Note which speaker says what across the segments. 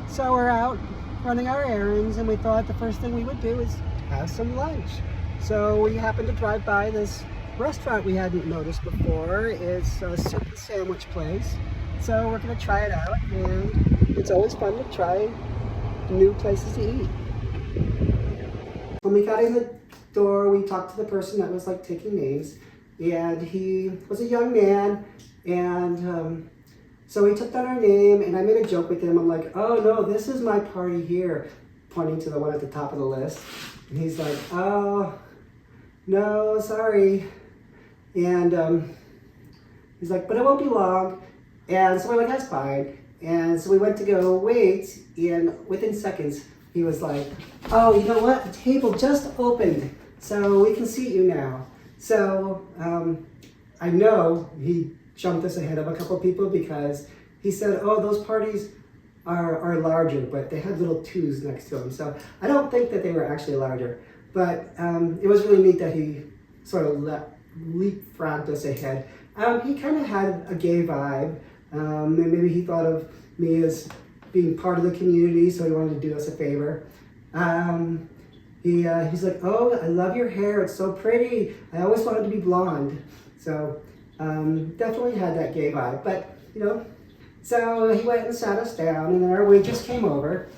Speaker 1: So we're out running our errands, and we thought the first thing we would do is have some lunch. So we happened to drive by this restaurant we hadn't noticed before. It's a soup and sandwich place. So we're going to try it out, and it's always fun to try new places to eat. When we got in the door, we talked to the person that was like taking names, and he was a young man, and so he took down our name, and I made a joke with him. I'm like, oh no, this is my party here, pointing to the one at the top of the list. And he's like, oh, no, sorry. And he's like, but it won't be long. And so we're like, that's fine. And so we went to go wait, and within seconds, he was like, oh, you know what? The table just opened, so we can seat you now. So I know he jumped us ahead of a couple of people because he said, oh, those parties are larger, but they had little twos next to them. So I don't think that they were actually larger, but it was really neat that he sort of leapfrogged us ahead. He kind of had a gay vibe, and maybe he thought of me as being part of the community, so he wanted to do us a favor. He's like, oh, I love your hair, it's so pretty. I always wanted to be blonde. So definitely had that gay vibe, but you know, so he went and sat us down, and then our waitress came over,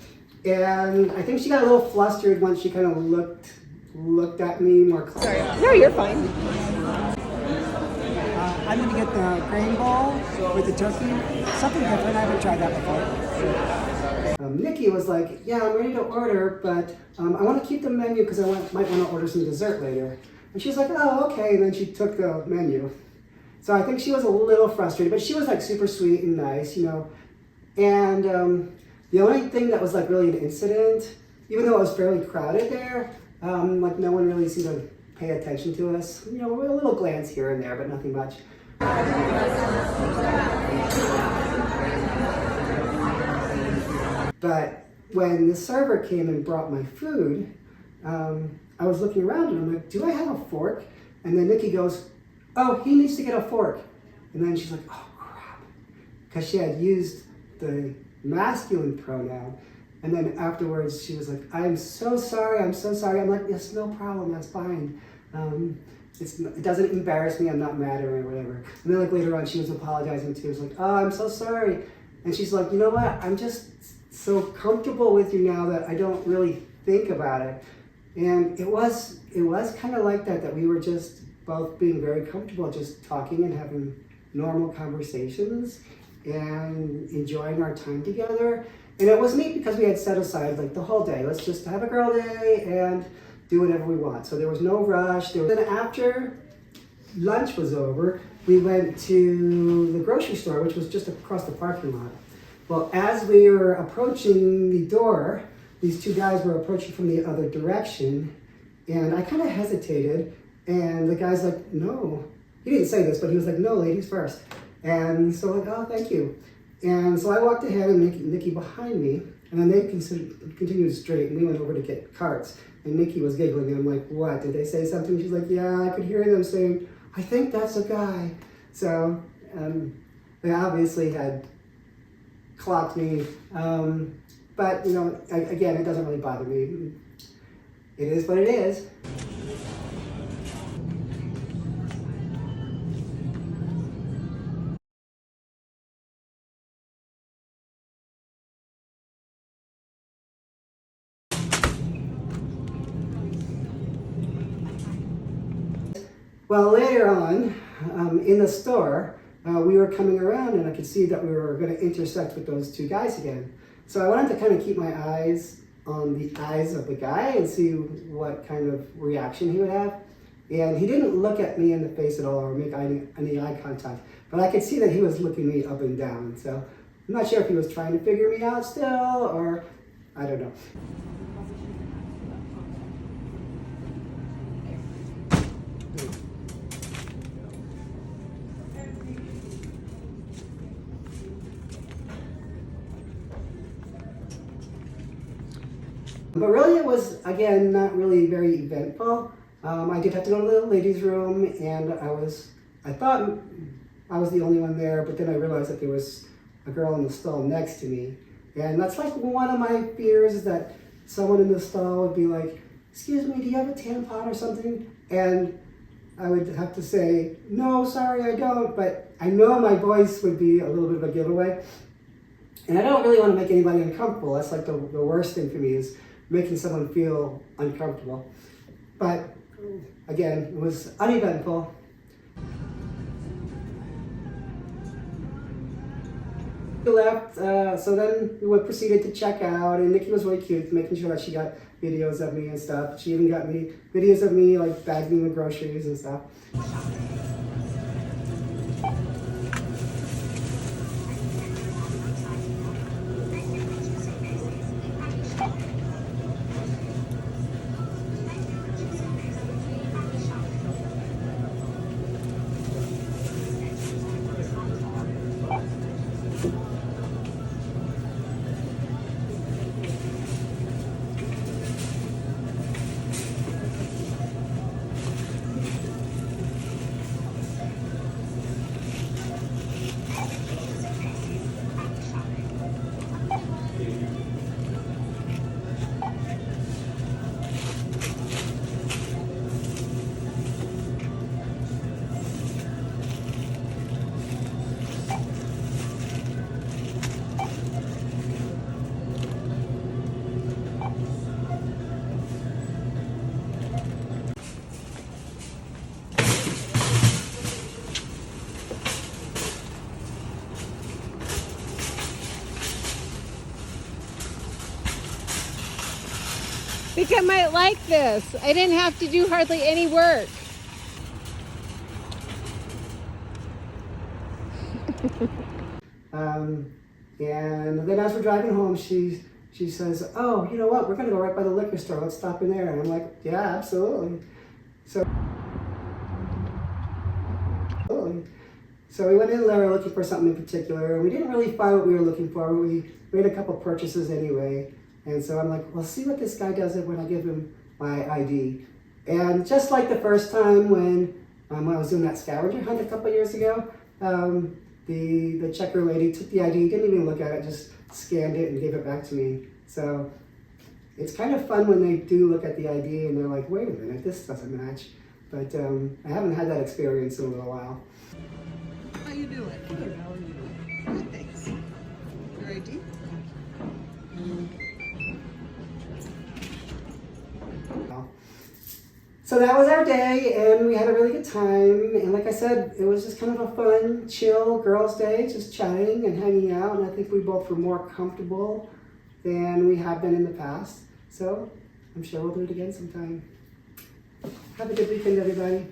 Speaker 1: and I think she got a little flustered once she kind of looked at me more closely.
Speaker 2: Sorry. No, you're fine.
Speaker 1: I'm gonna get the grain bowl with the turkey, something different. I haven't tried that before. Nikki was like, yeah, I'm ready to order, but I want to keep the menu because I might want to order some dessert later. And she's like, oh, okay, and then she took the menu. So I think she was a little frustrated, but she was like super sweet and nice, you know. And the only thing that was like really an incident, even though it was fairly crowded there, like no one really seemed to pay attention to us. You know, a little glance here and there, but nothing much. But when the server came and brought my food, I was looking around and I'm like, do I have a fork? And then Nikki goes, oh, he needs to get a fork. And then she's like, oh crap. Because she had used the masculine pronoun. And then afterwards she was like, I'm so sorry. I'm like, yes, no problem, that's fine. It doesn't embarrass me, I'm not mad or whatever. And then like later on she was apologizing too. She was like, oh, I'm so sorry. And she's like, you know what, I'm just so comfortable with you now that I don't really think about it. And it was kind of like that we were just both being very comfortable, just talking and having normal conversations and enjoying our time together. And it was neat because we had set aside like the whole day. Let's just have a girl day and do whatever we want. So there was no rush. Then after lunch was over, we went to the grocery store, which was just across the parking lot. Well, as we were approaching the door, these two guys were approaching from the other direction, and I kind of hesitated, and the guy's like, no. He didn't say this, but he was like, no, ladies first. And so like, oh, thank you. And so I walked ahead and Nikki behind me, and then they continued straight, and we went over to get carts. And Nikki was giggling, and I'm like, what, did they say something? She's like, yeah, I could hear them saying, I think that's a guy. So they obviously had clocked me. But, you know, again, it doesn't really bother me. It is what it is. Well, later on, in the store, we were coming around and I could see that we were going to intersect with those two guys again. So I wanted to kind of keep my eyes on the eyes of the guy and see what kind of reaction he would have. And he didn't look at me in the face at all or make any eye contact, but I could see that he was looking me up and down. So I'm not sure if he was trying to figure me out still or I don't know. But really it was, again, not really very eventful. I did have to go to the ladies' room, and I thought I was the only one there, but then I realized that there was a girl in the stall next to me. And that's like one of my fears, is that someone in the stall would be like, excuse me, do you have a tampon or something? And I would have to say, no, sorry, I don't. But I know my voice would be a little bit of a giveaway. And I don't really want to make anybody uncomfortable. That's like the worst thing for me, is making someone feel uncomfortable. But again, it was uneventful. We left, so then we proceeded to check out, and Nikki was really cute, making sure that she got videos of me and stuff. She even got me videos of me like bagging the groceries and stuff.
Speaker 2: I think I might like this. I didn't have to do hardly any work.
Speaker 1: And then as we're driving home, she says, oh, you know what, we're gonna go right by the liquor store, let's stop in there. And I'm like, yeah, absolutely. So we went in there looking for something in particular, and we didn't really find what we were looking for. We made a couple purchases anyway. And so I'm like, well, see what this guy does when I give him my ID. And just like the first time when I was doing that scavenger hunt a couple years ago, the checker lady took the ID, didn't even look at it, just scanned it and gave it back to me. So it's kind of fun when they do look at the ID and they're like, wait a minute, this doesn't match. But I haven't had that experience in a little while.
Speaker 3: How you doing? Good. How are you doing? Good, thanks. Your ID?
Speaker 1: So that was our day, and we had a really good time. And like I said, it was just kind of a fun, chill girls' day, just chatting and hanging out. And I think we both were more comfortable than we have been in the past. So I'm sure we'll do it again sometime. Have a good weekend, everybody.